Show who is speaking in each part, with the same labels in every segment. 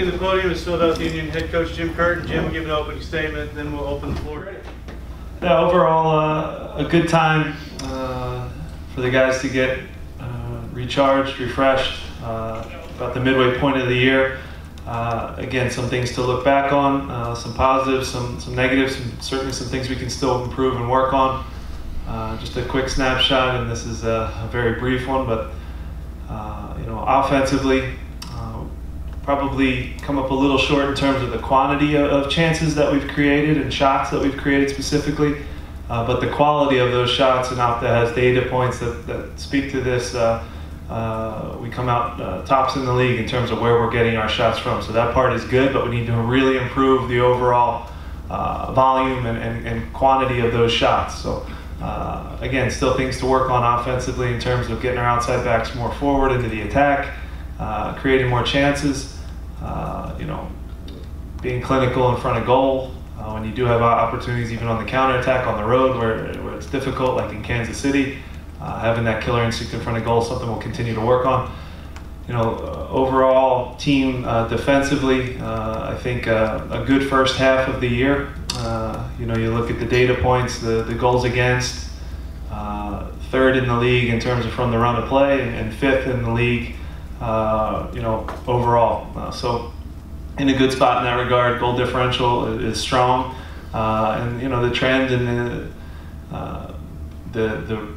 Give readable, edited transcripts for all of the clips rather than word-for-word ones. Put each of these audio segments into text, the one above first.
Speaker 1: to the podium is Philadelphia Union head coach Jim Curtin. Jim will give an opening statement, then we'll open the floor.
Speaker 2: Yeah, overall, a good time for the guys to get recharged, refreshed. About the midway point of the year. Again, some things to look back on, some positives, some negatives, certainly some things we can still improve and work on. Just a quick snapshot, and this is a very brief one, but offensively, probably come up a little short in terms of the quantity of chances that we've created and shots that we've created specifically, but the quality of those shots, and Opta has data points that speak to this. We come out tops in the league in terms of where we're getting our shots from. So that part is good, but we need to really improve the overall volume and quantity of those shots. So again, still things to work on offensively in terms of getting our outside backs more forward into the attack, creating more chances, being clinical in front of goal. When you do have opportunities even on the counterattack on the road where it's difficult, like in Kansas City, having that killer instinct in front of goal is something we'll continue to work on. Overall team defensively, I think a good first half of the year. You look at the data points, the goals against, third in the league in terms of from the run of play, and fifth in the league, overall. So in a good spot in that regard. Goal differential is strong, and the trend and the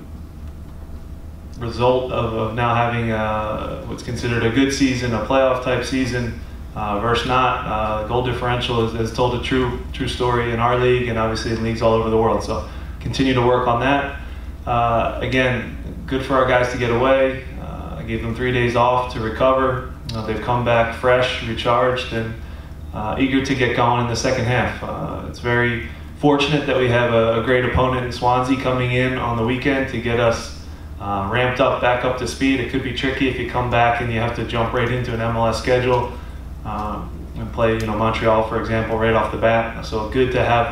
Speaker 2: result of now having what's considered a good season, a playoff type season, versus not. Goal differential has told a true story in our league and obviously in leagues all over the world. So continue to work on that. Again, good for our guys to get away. I gave them 3 days off to recover. They've come back fresh, recharged, and eager to get going in the second half. It's very fortunate that we have a great opponent in Swansea coming in on the weekend to get us ramped up, back up to speed. It could be tricky if you come back and you have to jump right into an MLS schedule and play, Montreal, for example, right off the bat. So good to have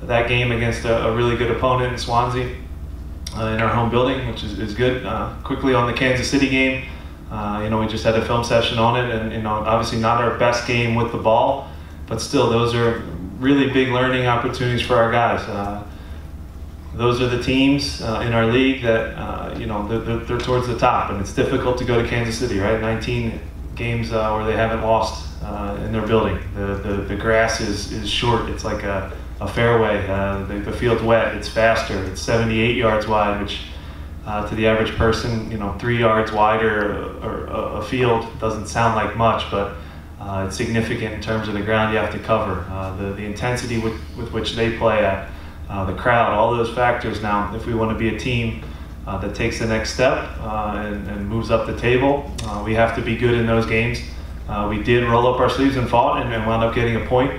Speaker 2: that game against a really good opponent in Swansea in our home building, which is good. Quickly on the Kansas City game, we just had a film session on it, and obviously not our best game with the ball, but still those are really big learning opportunities for our guys. Those are the teams in our league that they're towards the top, and it's difficult to go to Kansas City, right? 19 games where they haven't lost in their building. The grass is short. It's like a fairway. The field's wet. It's faster. It's 78 yards wide, which to the average person, 3 yards wider or a field doesn't sound like much, but it's significant in terms of the ground you have to cover, the intensity with which they play at. The crowd, all those factors. Now, if we want to be a team that takes the next step and moves up the table, we have to be good in those games. We did roll up our sleeves and fought and wound up getting a point.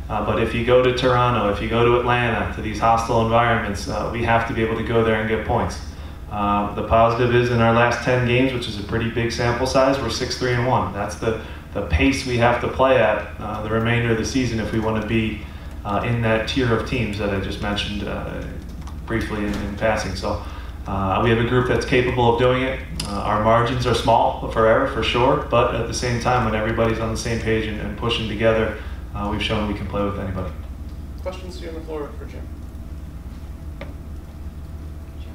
Speaker 2: But if you go to Toronto, if you go to Atlanta, to these hostile environments, we have to be able to go there and get points. The positive is in our last 10 games, which is a pretty big sample size, we're 6-3-1. That's the pace we have to play at the remainder of the season if we want to be in that tier of teams that I just mentioned briefly in passing. So we have a group that's capable of doing it. Our margins are small for error, for sure, but at the same time, when everybody's on the same page and pushing together, we've shown we can play with anybody.
Speaker 3: Questions here on the floor for Jim?
Speaker 4: Jim,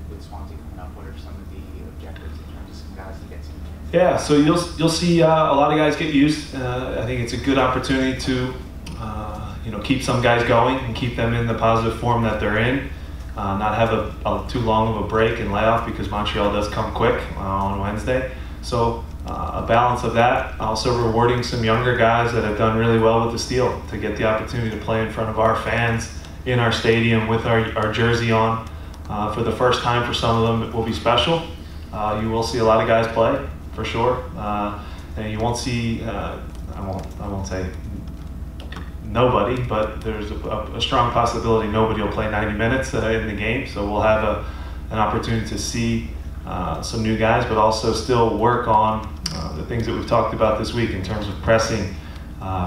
Speaker 4: with Swansea coming up, what are some of the objectives in terms of some guys to get some minutes?
Speaker 2: Yeah, so you'll see a lot of guys get used. I think it's a good opportunity to keep some guys going and keep them in the positive form that they're in. Not have a too long of a break and layoff because Montreal does come quick on Wednesday. So a balance of that. Also rewarding some younger guys that have done really well with the Steel to get the opportunity to play in front of our fans in our stadium with our jersey on. For the first time for some of them, it will be special. You will see a lot of guys play, for sure. And you won't see, I won't say nobody, but there's a strong possibility nobody will play 90 minutes in the game. So we'll have an opportunity to see some new guys, but also still work on the things that we've talked about this week in terms of pressing,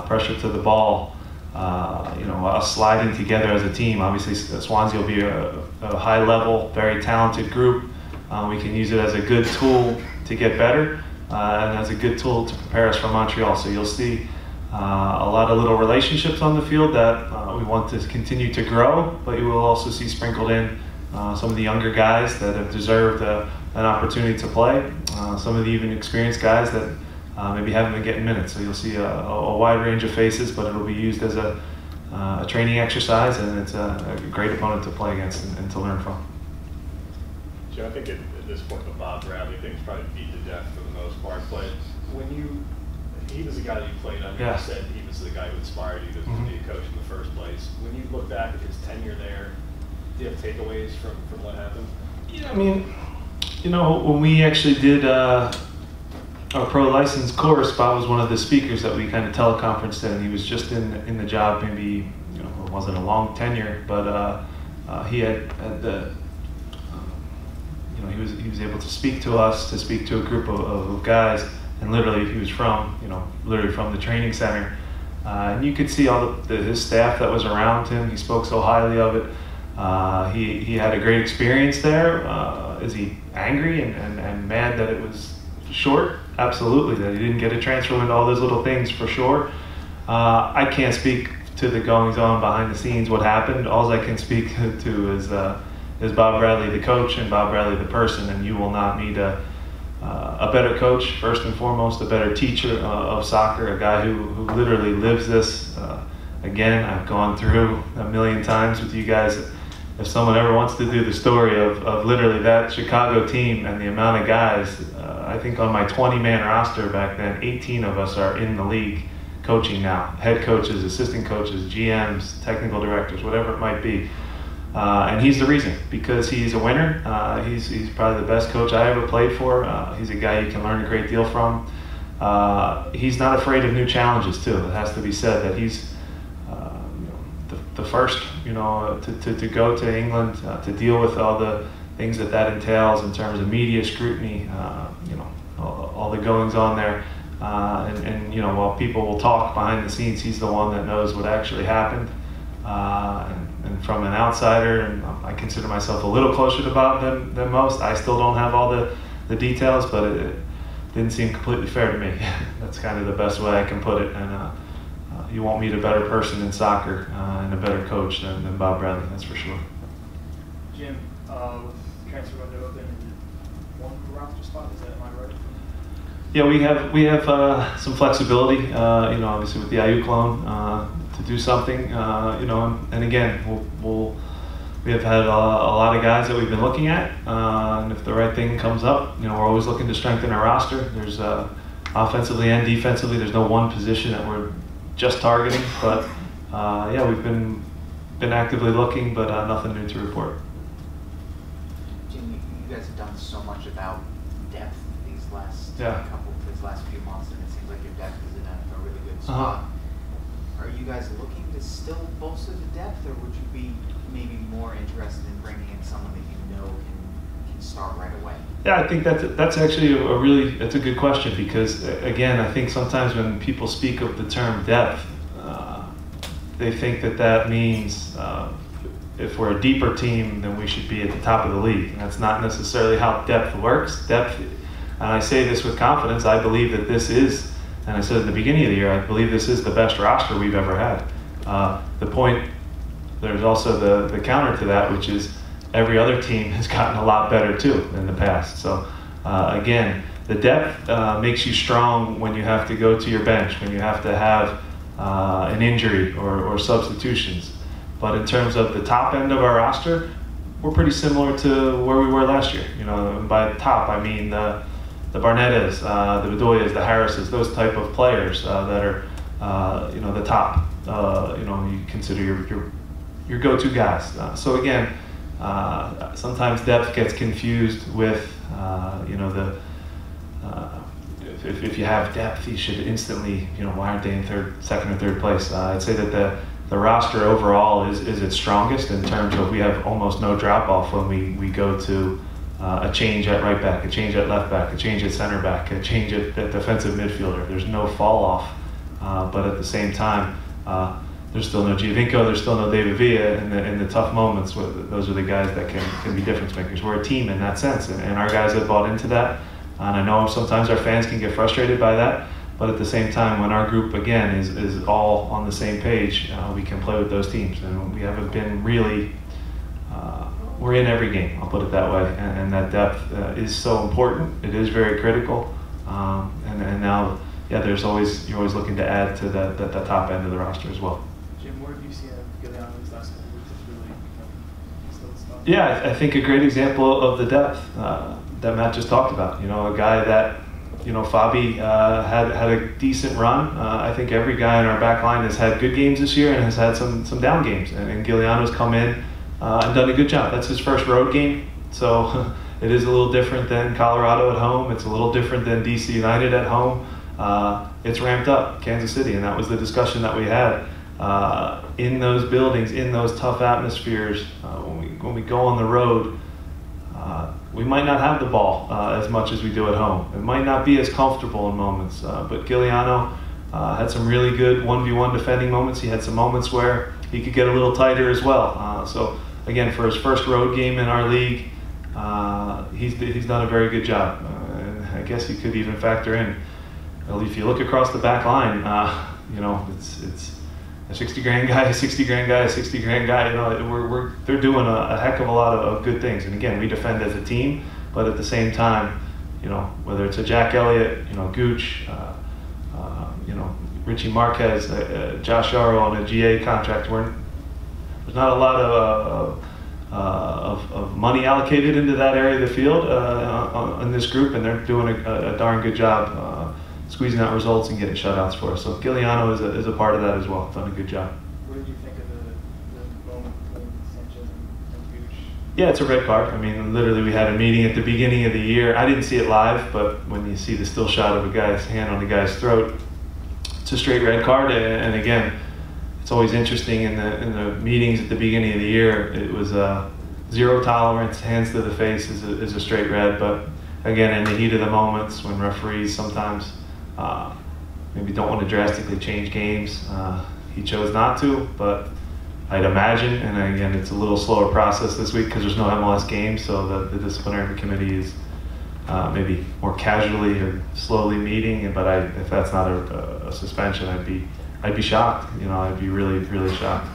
Speaker 2: pressure to the ball, us sliding together as a team. Obviously, Swansea will be a high level, very talented group. We can use it as a good tool to get better, and as a good tool to prepare us for Montreal. So you'll see a lot of little relationships on the field that we want to continue to grow, but you will also see sprinkled in some of the younger guys that have deserved an opportunity to play, some of the even experienced guys that maybe haven't been getting minutes. So you'll see a wide range of faces, but it'll be used as a training exercise, and it's a great opponent to play against and to learn from.
Speaker 5: Jim, I think at this point with Bob Bradley, things probably beat to death for the most part. But he was the guy that you played under.
Speaker 2: Yeah.
Speaker 5: You said he was the guy who inspired you to be a coach in the first place. When you look back at his tenure there, do you have takeaways from what happened?
Speaker 2: Yeah, I mean, when we actually did our pro license course, Bob was one of the speakers that we kind of teleconferenced in. He was just in the job, maybe it wasn't a long tenure, but he had the he was able to speak to us, to speak to a group of guys, and literally he was from literally from the training center, and you could see all his staff that was around him. He spoke so highly of it. He had a great experience there. Is he angry and mad that it was short? Absolutely, that he didn't get a transfer into all those little things, for sure. I can't speak to the goings on behind the scenes, what happened. All I can speak to is Bob Bradley the coach and Bob Bradley the person, and you will not meet a better coach, first and foremost, a better teacher of soccer, a guy who literally lives this. Again, I've gone through a million times with you guys. If someone ever wants to do the story of literally that Chicago team and the amount of guys, I think on my 20-man roster back then, 18 of us are in the league coaching now. Head coaches, assistant coaches, GMs, technical directors, whatever it might be. And he's the reason, because he's a winner. He's probably the best coach I ever played for. He's a guy you can learn a great deal from. He's not afraid of new challenges too. It has to be said that he's the first, to go to England, to deal with all the things that entails in terms of media scrutiny, all the goings on there. And while people will talk behind the scenes, he's the one that knows what actually happened. And from an outsider, and I consider myself a little closer to Bob than most, I still don't have all the details, but it didn't seem completely fair to me. That's kind of the best way I can put it. And you won't meet a better person in soccer and a better coach than Bob Bradley, that's for sure.
Speaker 3: Jim, with the transfer window open, one roster spot, is that, am I right?
Speaker 2: Yeah, we have some flexibility, obviously with the Ayuk loan, to do something, and again, we have had a lot of guys that we've been looking at, and if the right thing comes up, we're always looking to strengthen our roster. There's offensively and defensively, there's no one position that we're just targeting, but we've been actively looking, but nothing new to report.
Speaker 4: Jim, you guys have done so much about depth these last few months, and it seems like your depth is in a really good spot. Are you guys looking to still bolster the depth, or would you be maybe more interested in bringing in someone that can start right away?
Speaker 2: Yeah, I think that's actually that's a good question, because again, I think sometimes when people speak of the term depth, they think that means if we're a deeper team, then we should be at the top of the league. And that's not necessarily how depth works. Depth, and I say this with confidence, I believe that this is, and I said at the beginning of the year, I believe this is the best roster we've ever had. There's also the counter to that, which is every other team has gotten a lot better too in the past. So again, the depth makes you strong when you have to go to your bench, when you have to have an injury or substitutions. But in terms of the top end of our roster, we're pretty similar to where we were last year. And by top, I mean the Barnettas, the Bedoyas, the Harrises, those type of players that are, the top. You consider your go-to guys. So again, sometimes depth gets confused with, if you have depth, you should instantly, why aren't they in second or third place? I'd say that the roster overall is its strongest in terms of we have almost no drop-off when we go to a change at right back, a change at left back, a change at center back, a change at defensive midfielder. There's no fall-off, but at the same time, there's still no Giovinco, there's still no David Villa in the tough moments. Those are the guys that can be difference makers. We're a team in that sense, and our guys have bought into that. And I know sometimes our fans can get frustrated by that, but at the same time, when our group, again, is all on the same page, we can play with those teams. And we haven't been really, we're in every game, I'll put it that way. And that depth is so important. It is very critical. And now, yeah, you're always looking to add to the top end of the roster as well.
Speaker 3: Jim, what have you seen of Giuliano these last couple of weeks that's really still stuff?
Speaker 2: Yeah, I think a great example of the depth that Matt just talked about. You know, a guy that, you know, Fabi had a decent run. I think every guy in our back line has had good games this year and has had some down games. And Giuliano's come in and done a good job. That's his first road game, so it is a little different than Colorado at home. It's a little different than DC United at home. It's ramped up, Kansas City, and that was the discussion that we had. In those buildings, in those tough atmospheres, when we go on the road, we might not have the ball as much as we do at home. It might not be as comfortable in moments, but Giuliano had some really good 1v1 defending moments. He had some moments where he could get a little tighter as well. So again, for his first road game in our league, he's done a very good job. And I guess you could even factor in, well, if you look across the back line, you know, it's a 60 grand guy, a 60 grand guy, a 60 grand guy. You know, they're doing a heck of a lot of good things. And again, we defend as a team, but at the same time, you know, whether it's a Jack Elliott, you know, Gooch, you know, Richie Marquez, Josh Aro on a GA contract, there's not a lot of money allocated into that area of the field in this group, and they're doing a darn good job squeezing out results and getting shutouts for us. So Giuliano is a part of that as well. Done a good job.
Speaker 3: What did you think of the moment between Sanchez and Gooch?
Speaker 2: Yeah, it's a red card. I mean, literally, we had a meeting at the beginning of the year. I didn't see it live, but when you see the still shot of a guy's hand on the guy's throat, it's a straight red card. And again, it's always interesting in the meetings at the beginning of the year. It was zero tolerance, hands to the face is a straight red. But again, in the heat of the moments, when referees sometimes maybe don't want to drastically change games, he chose not to. But I'd imagine, and again, it's a little slower process this week because there's no MLS games, so the disciplinary committee is maybe more casually or slowly meeting. But if that's not a suspension, I'd be shocked. You know, I'd be really, really shocked.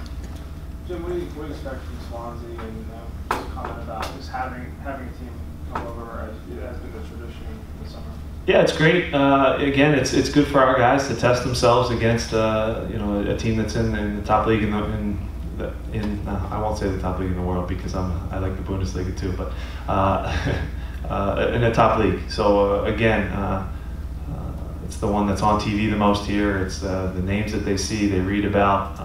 Speaker 3: Jim, what do you expect from Swansea, and just comment about just having a team come over as has been the tradition this summer?
Speaker 2: Yeah, it's great. Again, it's good for our guys to test themselves against you know, a team that's in the top league in I won't say the top league in the world because I like the Bundesliga too, but in the top league. So again, it's the one that's on TV the most here. It's the names that they see, they read about.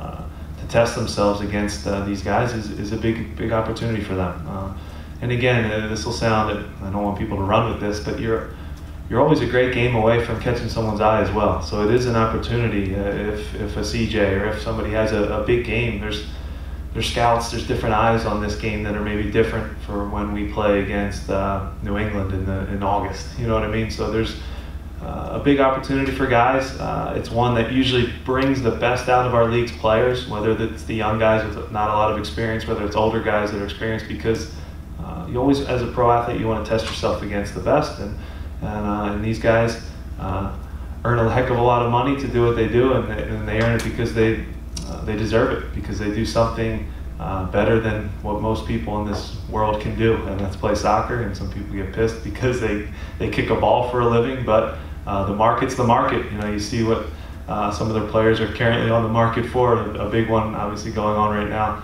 Speaker 2: To test themselves against these guys is a big opportunity for them. And again, this will sound, I don't want people to run with this, but you're always a great game away from catching someone's eye as well. So it is an opportunity if a CJ or if somebody has a big game, there's scouts, there's different eyes on this game that are maybe different for when we play against New England in August. You know what I mean? So there's a big opportunity for guys. It's one that usually brings the best out of our league's players, whether it's the young guys with not a lot of experience, whether it's older guys that are experienced, because you always, as a pro athlete, you want to test yourself against the best. And these guys earn a heck of a lot of money to do what they do, and they earn it because they deserve it, because they do something better than what most people in this world can do, and that's play soccer. And some people get pissed because they kick a ball for a living, but the market's the market. You know, you see what some of their players are currently on the market for. A big one, obviously, going on right now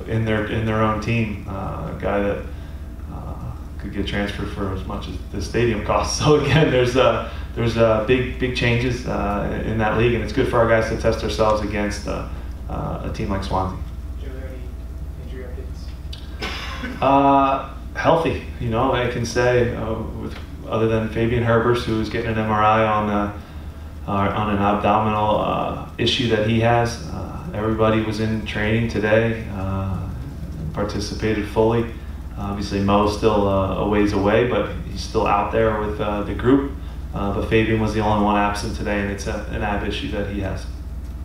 Speaker 2: in their own team. A guy that could get transferred for as much as the stadium costs. So again, there's big changes in that league, and it's good for our guys to test ourselves against a team like Swansea.
Speaker 3: Are there any injury updates?
Speaker 2: Healthy, you know, I can say, other than Fabian Herbers, who's getting an MRI on an abdominal issue that he has. Everybody was in training today, participated fully. Obviously, Mo's still a ways away, but he's still out there with the group. But Fabian was the only one absent today, and it's an ab issue that he has.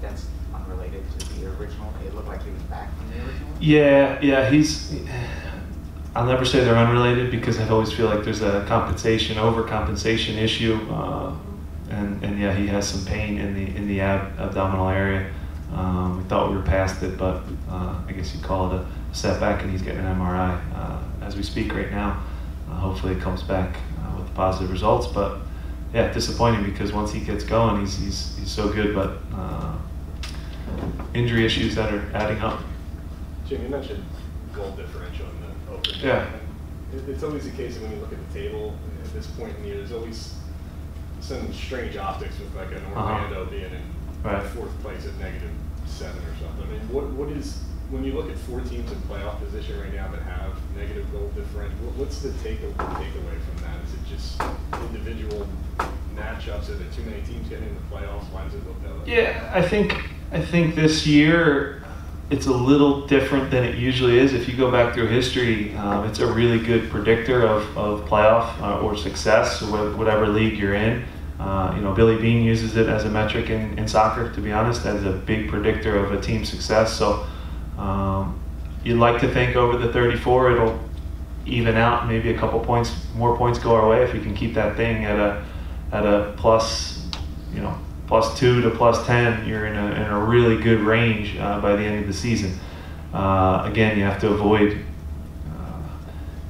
Speaker 4: That's unrelated to the original. It looked like he was back from the original.
Speaker 2: Yeah. I'll never say they're unrelated because I always feel like there's a overcompensation issue, and yeah, he has some pain in the abdominal area. We thought we were past it, but I guess you'd call it a setback, and he's getting an MRI as we speak right now. Hopefully it comes back with positive results, but yeah, disappointing because once he gets going, he's so good, but injury issues that are adding up.
Speaker 5: Jim, you mentioned goal differential in the open.
Speaker 2: Yeah.
Speaker 5: It's always the case that when you look at the table at this point in the year, there's always some strange optics with like an Orlando being in fourth place at -7 or something. I mean, what is, when you look at 4 teams in playoff position right now that have negative goal differential, what's the takeaway from that? Is it just individual matchups? Are there too many teams getting in the playoffs? Why does it look that way?
Speaker 2: Yeah, I think this year it's a little different than it usually is. If you go back through history, it's a really good predictor of playoff or success, whatever league you're in. Billy Bean uses it as a metric in soccer, to be honest, as a big predictor of a team's success. So you'd like to think over the 34 it'll even out, maybe a couple more points go our way if we can keep that thing at a plus, +2 to +10. You're in a really good range by the end of the season. Again, you have to avoid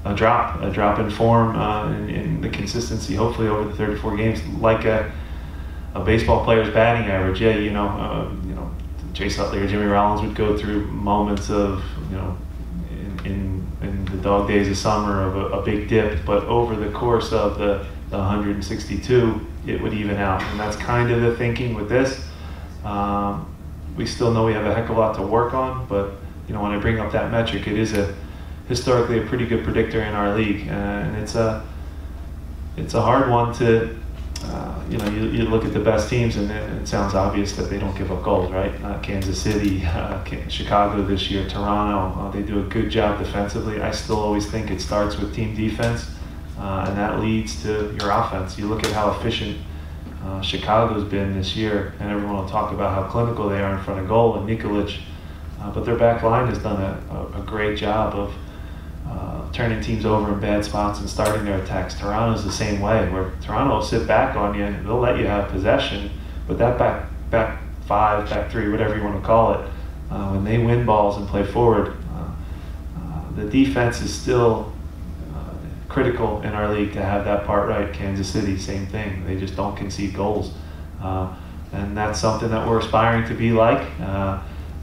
Speaker 2: a drop in form in the consistency, hopefully over the 34 games, like a baseball player's batting average. Yeah, Chase Utley or Jimmy Rollins would go through moments of, in the dog days of summer of a big dip, but over the course of the 162, it would even out. And that's kind of the thinking with this. We still know we have a heck of a lot to work on, but when I bring up that metric, it is historically a pretty good predictor in our league, and it's a hard one to, you look at the best teams and it sounds obvious that they don't give up goals, right? Kansas City, Chicago this year, Toronto, they do a good job defensively. I still always think it starts with team defense, and that leads to your offense. You look at how efficient Chicago's been this year, and everyone will talk about how clinical they are in front of goal, and Nikolic, but their back line has done a great job of turning teams over in bad spots and starting their attacks. Toronto's the same way, where Toronto will sit back on you, they'll let you have possession, but that back 5, back 3, whatever you want to call it, when they win balls and play forward, the defense is still critical in our league to have that part right. Kansas City, same thing. They just don't concede goals. And that's something that we're aspiring to be like.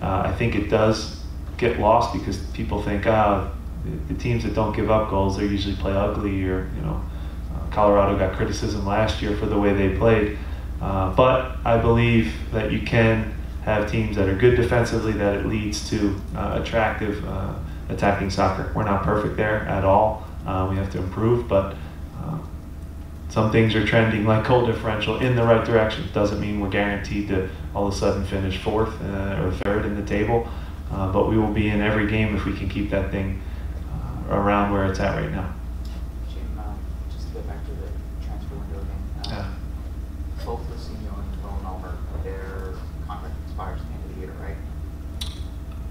Speaker 2: I think it does get lost because people think, the teams that don't give up goals, they usually play ugly, or Colorado got criticism last year for the way they played. But I believe that you can have teams that are good defensively, that it leads to attractive attacking soccer. We're not perfect there at all. We have to improve, but some things are trending like goal differential in the right direction. Doesn't mean we're guaranteed to all of a sudden finish 4th or 3rd in the table, but we will be in every game if we can keep that thing around where it's at right now.
Speaker 4: Jim, just to go back to the transfer window again. Both Lucinho and Villanova, their contract expires at the end of the year, right?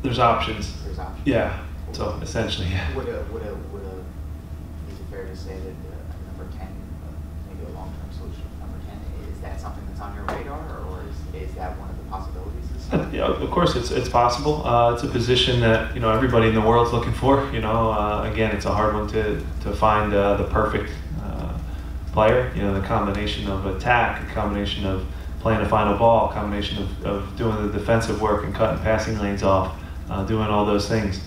Speaker 2: There's options.
Speaker 4: There's options.
Speaker 2: Yeah. So essentially, yeah.
Speaker 4: Is it fair to say that number 10, maybe a long-term solution with number 10, is that something that's on your radar, or is that one of the possibilities?
Speaker 2: Yeah, of course, it's possible. It's a position that everybody in the world's looking for. Again, it's a hard one to find the perfect player. The combination of attack, a combination of playing a final ball, a combination of doing the defensive work and cutting passing lanes off, doing all those things.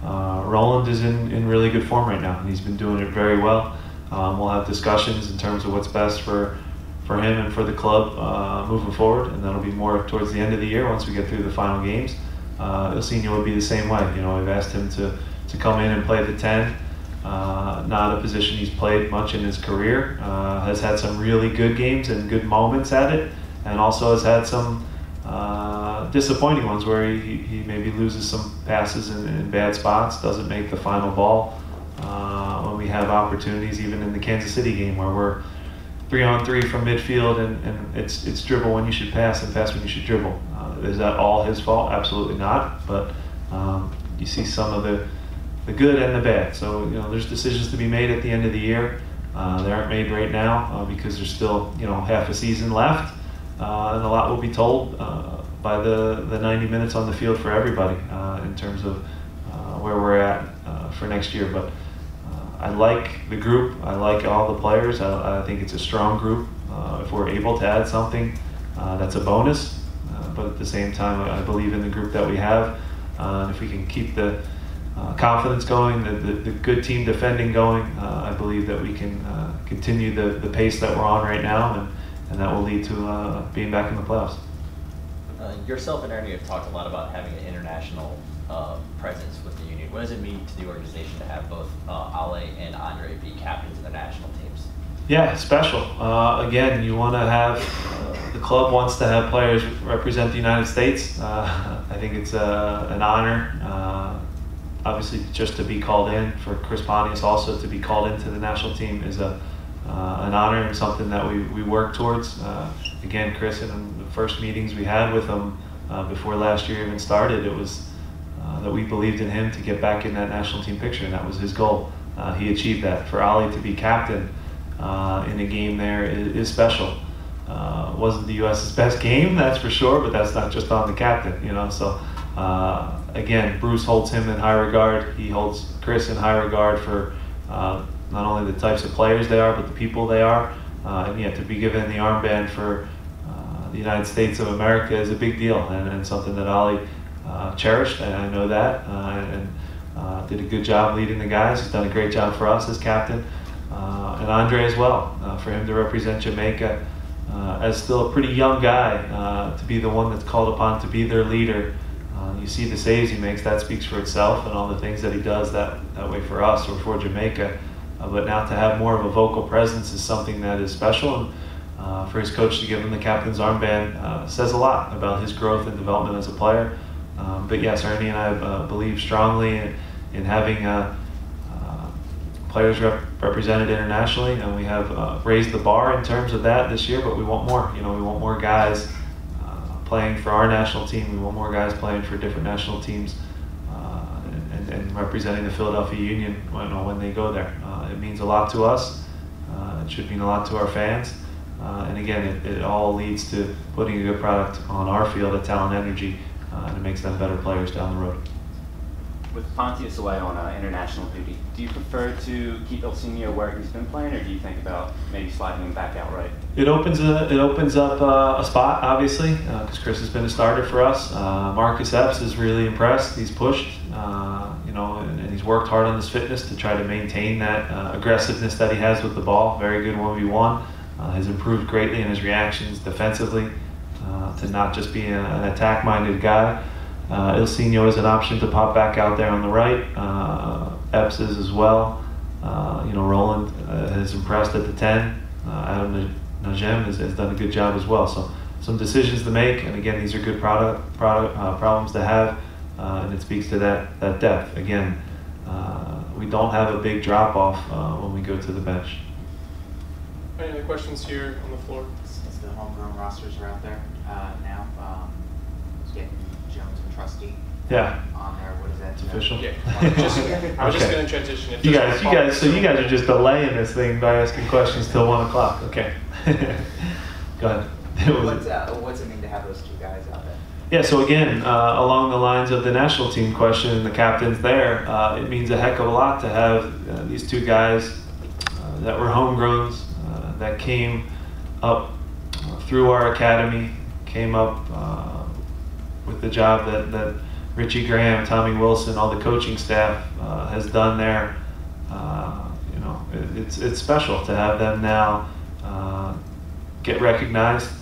Speaker 2: Roland is in really good form right now, and he's been doing it very well. We'll have discussions in terms of what's best for him and for the club moving forward, and that'll be more towards the end of the year once we get through the final games. Lucinho would be the same way. I've asked him to come in and play the 10, not a position he's played much in his career. Has had some really good games and good moments at it, and also has had some disappointing ones where he maybe loses some passes in bad spots, doesn't make the final ball. When we have opportunities, even in the Kansas City game where we're 3-on-3 from midfield, and it's dribble when you should pass and pass when you should dribble. Is that all his fault? Absolutely not. But you see some of the the good and the bad. So there's decisions to be made at the end of the year. They aren't made right now because there's still half a season left, and a lot will be told by the 90 minutes on the field for everybody in terms of where we're at for next year. But I like the group. I like all the players. I think it's a strong group. If we're able to add something, that's a bonus. But at the same time, I believe in the group that we have. And if we can keep the confidence going, the good team defending going, I believe that we can continue the pace that we're on right now, and that will lead to being back in the playoffs.
Speaker 6: Yourself and Ernie have talked a lot about having an international presence with the union. What does it mean to the organization to have both Ale and Andre be captains of the national teams? Yeah,
Speaker 2: special. Again, you want to have, the club wants to have players represent the United States. I think it's an honor. Obviously, just to be called in, for Chris Pontius also to be called into the national team is an honor and something that we work towards. Again, Chris, in the first meetings we had with him before last year even started, it was that we believed in him to get back in that national team picture, and that was his goal. He achieved that. For Ali to be captain in a game there is special. Wasn't the U.S.'s best game, that's for sure, but that's not just on the captain, So again, Bruce holds him in high regard. He holds Chris in high regard for not only the types of players they are, but the people they are. And yet to be given the armband for the United States of America is a big deal, and something that Ali cherished, and I know that, and did a good job leading the guys. He's done a great job for us as captain, and Andre as well, for him to represent Jamaica as still a pretty young guy, to be the one that's called upon to be their leader. You see the saves he makes, that speaks for itself, and all the things that he does that way for us or for Jamaica. But now to have more of a vocal presence is something that is special, and for his coach to give him the captain's armband says a lot about his growth and development as a player. But yes, Ernie and I believe strongly in having players represented internationally, and we have raised the bar in terms of that this year, but we want more. We want more guys playing for our national team. We want more guys playing for different national teams and representing the Philadelphia Union when they go there. It means a lot to us. It should mean a lot to our fans. And again, it all leads to putting a good product on our field at Talent Energy, and it makes them better players down the road.
Speaker 7: With Pontius away on international duty, do you prefer to keep Ilsinho where he's been playing, or do you think about maybe sliding him back outright?
Speaker 2: It opens up a spot, obviously, because Chris has been a starter for us. Marcus Epps is really impressed. He's pushed, and he's worked hard on his fitness to try to maintain that aggressiveness that he has with the ball. Very good 1v1. Has improved greatly in his reactions defensively, to not just be an attack-minded guy. Ilsinho is an option to pop back out there on the right. Epps is as well. Roland has impressed at the 10. Adam Najem has done a good job as well. So some decisions to make, and again, these are good problems to have, and it speaks to that depth. Again, we don't have a big drop-off when we go to the bench.
Speaker 8: Any other questions here on the floor?
Speaker 4: Since the homegrown rosters are out there now, getting Jones and Trusty on there, what is that?
Speaker 2: It's official?
Speaker 8: Yeah. I was just going to transition. If
Speaker 2: you guys are just delaying this thing by asking questions till 1 o'clock. Okay. Go ahead.
Speaker 4: What's it mean to have those two guys out there?
Speaker 2: Yeah, so again, along the lines of the national team question and the captains there, it means a heck of a lot to have these two guys that were homegrowns, that came up through our academy, came up with the job that Richie Graham, Tommy Wilson, all the coaching staff has done there. It's special to have them now get recognized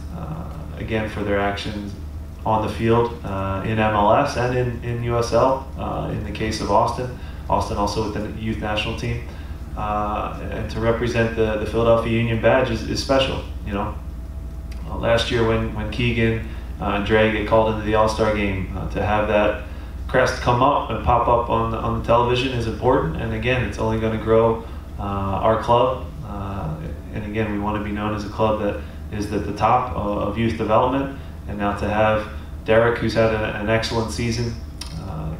Speaker 2: again for their actions on the field in MLS and in USL. In the case of Auston also with the youth national team. And to represent the Philadelphia Union badge is special. Last year when Keegan and Dre get called into the All-Star game, to have that crest come up and pop up on the television is important. And again, it's only going to grow our club. And again, we want to be known as a club that is at the top of youth development. And now to have Derrick, who's had an excellent season,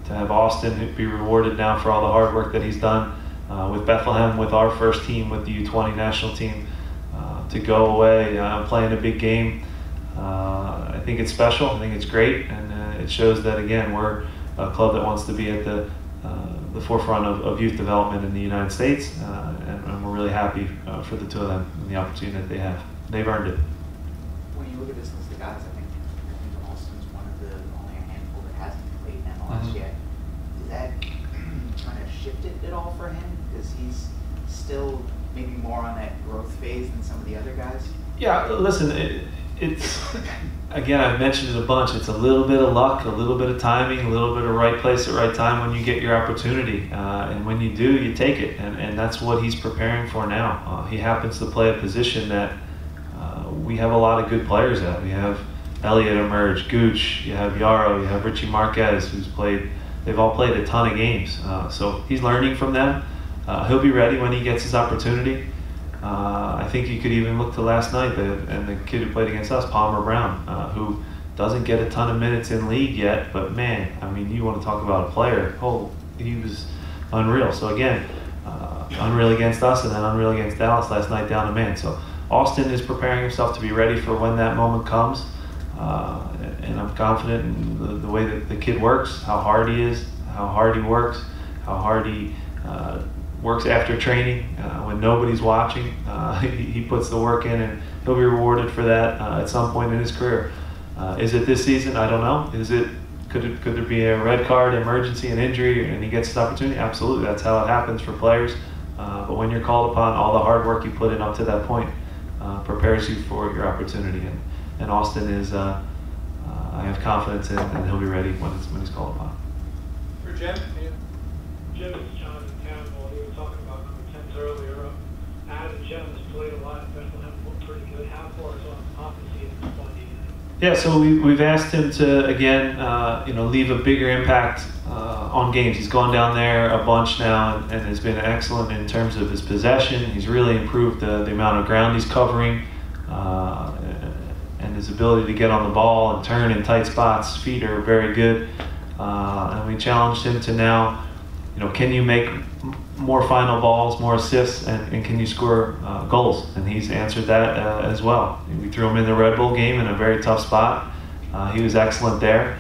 Speaker 2: to have Auston be rewarded now for all the hard work that he's done with Bethlehem, with our first team, with the U20 national team, to go away, playing a big game. I think it's special. I think it's great, and it shows that, again, we're a club that wants to be at the forefront of youth development in the United States, and we're really happy for the two of them and the opportunity that they have. They've earned it.
Speaker 4: When you look at this list of guys, I think Auston's one of the only handful that hasn't played in MLS yet. Is that kind of shifted at all for him? Because he's still maybe more on that growth phase than some of the other guys?
Speaker 2: Yeah, listen, it's again, I've mentioned it a bunch. It's a little bit of luck, a little bit of timing, a little bit of right place at right time when you get your opportunity. And when you do, you take it. And that's what he's preparing for now. He happens to play a position that we have a lot of good players at. We have Elliott emerge, Gooch, you have Yarrow, you have Richie Marquez, who's played, they've all played a ton of games. So he's learning from them. He'll be ready when he gets his opportunity. I think you could even look to last night and the kid who played against us, Palmer Brown, who doesn't get a ton of minutes in league yet, but man, I mean, you want to talk about a player. Oh, he was unreal. So again, unreal against us and then unreal against Dallas last night down to man. So Auston is preparing himself to be ready for when that moment comes. And I'm confident in the way that the kid works, how hard he is, how hard he works, how hard he works after training when nobody's watching. He puts the work in, and he'll be rewarded for that at some point in his career. Is it this season? I don't know. Could there be a red card, emergency, an injury, and he gets his opportunity? Absolutely. That's how it happens for players. But when you're called upon, all the hard work you put in up to that point prepares you for your opportunity. And Auston is, I have confidence in, and he'll be ready when he's called upon.
Speaker 8: For Jim?
Speaker 9: Jim, it's John in Campbell. You were talking about number 10s earlier. Adam and Jim has played a lot. Bethlehem looked pretty good. How far is on the season?
Speaker 2: Yeah, so we've asked him to, again, leave a bigger impact on games. He's gone down there a bunch now and has been excellent in terms of his possession. He's really improved the amount of ground he's covering and his ability to get on the ball and turn in tight spots. Feet are very good. And we challenged him to now, can you make more final balls, more assists, and can you score goals? And he's answered that as well. We threw him in the Red Bull game in a very tough spot. He was excellent there.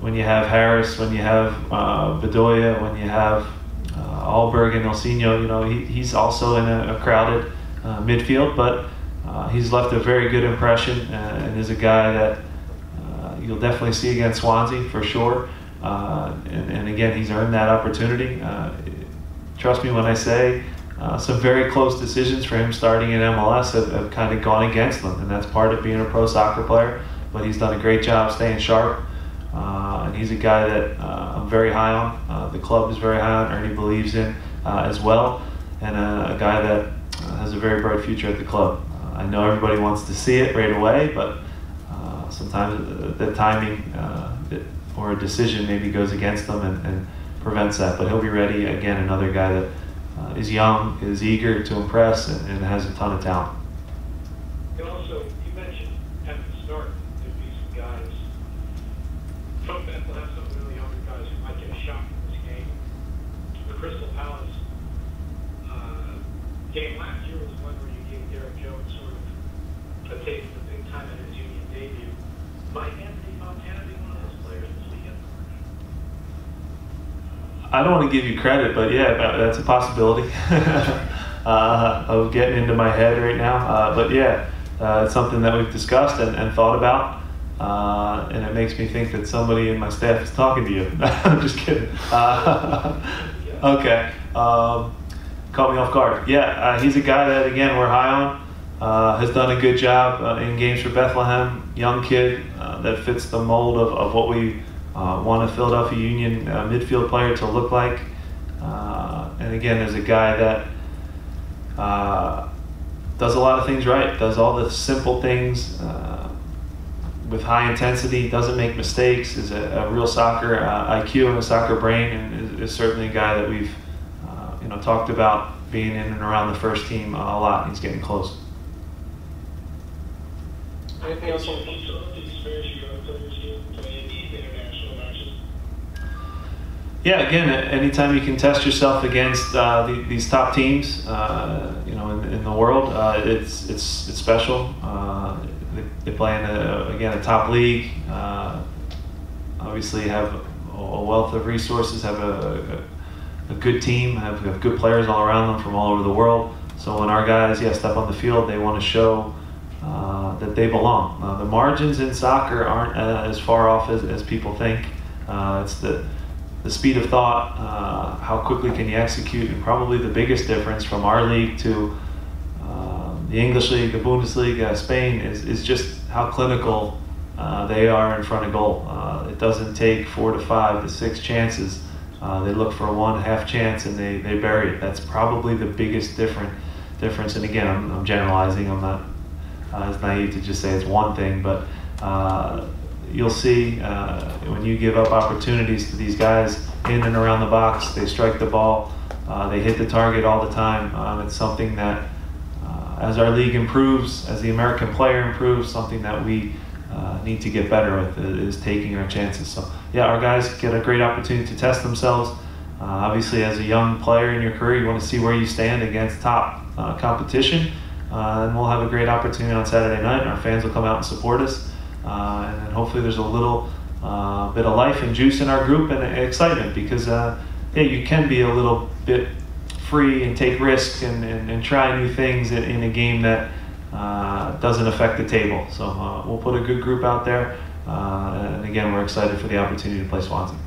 Speaker 2: When you have Harris, when you have Bedoya, when you have Alberg and Ilsinho, he's also in a crowded midfield, but he's left a very good impression and is a guy that you'll definitely see against Swansea for sure. And again, he's earned that opportunity. Trust me when I say some very close decisions for him starting in MLS have kind of gone against him, and that's part of being a pro soccer player. But he's done a great job staying sharp, and he's a guy that I'm very high on. The club is very high on, Ernie believes in as well, and a guy that has a very bright future at the club. I know everybody wants to see it right away, but sometimes the timing or a decision maybe goes against them and prevents that. But he'll be ready. Again, another guy that is young, is eager to impress, and has a ton of talent.
Speaker 9: And also, you mentioned at the start there'd be some guys from Bethlehem, some really younger guys who might get a shot in this game. The Crystal Palace game last year was one where you gave Derrick Jones sort of a taste of big time in his union debut. Might Anthony Montana be one of those players this weekend?
Speaker 2: I don't want to give you credit, but yeah, that's a possibility of getting into my head right now. But yeah, it's something that we've discussed and thought about, and it makes me think that somebody in my staff is talking to you. I'm just kidding. Okay, caught me off guard. Yeah, he's a guy that, again, we're high on. Has done a good job in games for Bethlehem. Young kid that fits the mold of what we want a Philadelphia Union midfield player to look like. And again, there's a guy that does a lot of things right, does all the simple things with high intensity, doesn't make mistakes, is a real soccer IQ and a soccer brain, and is certainly a guy that we've talked about being in and around the first team a lot. He's getting close.
Speaker 8: Anything else on
Speaker 9: the experience you got with your team playing these international matches?
Speaker 2: Yeah, again, anytime you can test yourself against these top teams, in the world, it's special. They play in a top league. Obviously, have a wealth of resources. Have a good team. Have good players all around them from all over the world. So when our guys, step on the field, they want to show that they belong. The margins in soccer aren't as far off as people think. It's the speed of thought, how quickly can you execute, and probably the biggest difference from our league to the English league, the Bundesliga, Spain, is just how clinical they are in front of goal. It doesn't take 4 to 5 to 6 chances. They look for one half chance and they bury it. That's probably the biggest difference. And again, I'm generalizing. I'm not as naive to just say it's one thing, but you'll see when you give up opportunities to these guys in and around the box, they strike the ball, they hit the target all the time. It's something that, as our league improves, as the American player improves, something that we need to get better with is taking our chances. So our guys get a great opportunity to test themselves. Obviously, as a young player in your career, you want to see where you stand against top competition. And we'll have a great opportunity on Saturday night, and our fans will come out and support us. And then hopefully there's a little bit of life and juice in our group and excitement, because you can be a little bit free and take risks and try new things in a game that doesn't affect the table. So we'll put a good group out there. And again, we're excited for the opportunity to play Swansea.